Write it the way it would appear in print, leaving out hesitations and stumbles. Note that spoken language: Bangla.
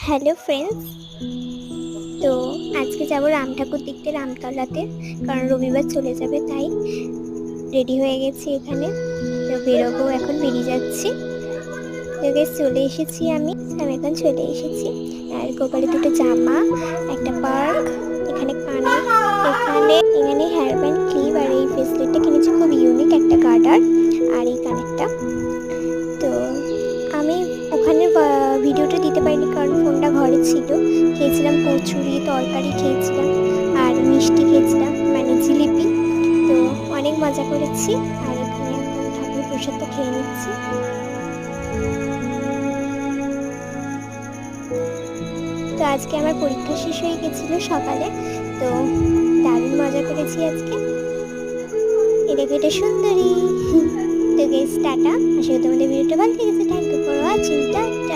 Hello friends. তো আজকে যাব রাম ঠাকুর দেখতে রামতলাতে, কারণ রবিবার চলে যাবে, তাই রেডি হয়ে গেছি এখানে। তো বেরোবো, এখন বেরিয়ে যাচ্ছি। তো গাইস চলে এসেছি, আমি এখন চলে এসেছি। আর গোপালের দুটো জামা, একটা পার্ক, এখানে কানে, এখানে হেয়ার ব্যান্ড, ক্লিপ আর এই ফেসলেটটা কিনেছি, খুব ইউনিক একটা গার্ডার আর এই কানেরটা। তো আমি ওখানে ভিডিওটা দিতে পারিনি কারণ ফোনটা ঘরে ছিল। খেয়েছিলাম কচুরি, তরকারি খেয়েছিলাম আর মিষ্টি খেয়েছিলাম, মানে জিলিপি। তো অনেক মজা করেছি। আর এখানে এখন ঠাকুর প্রসাদটা খেয়ে নিচ্ছি। তো আজকে আমার পরীক্ষা শেষ হয়ে গেছিলো সকালে, তো দারুণ মজা করেছি আজকে। দেখো এটা সুন্দরী। তো গাইস টাটা, আশা করি তোমাদের ভিডিওটা ভালো লেগেছে। Thank you for watching. Tata.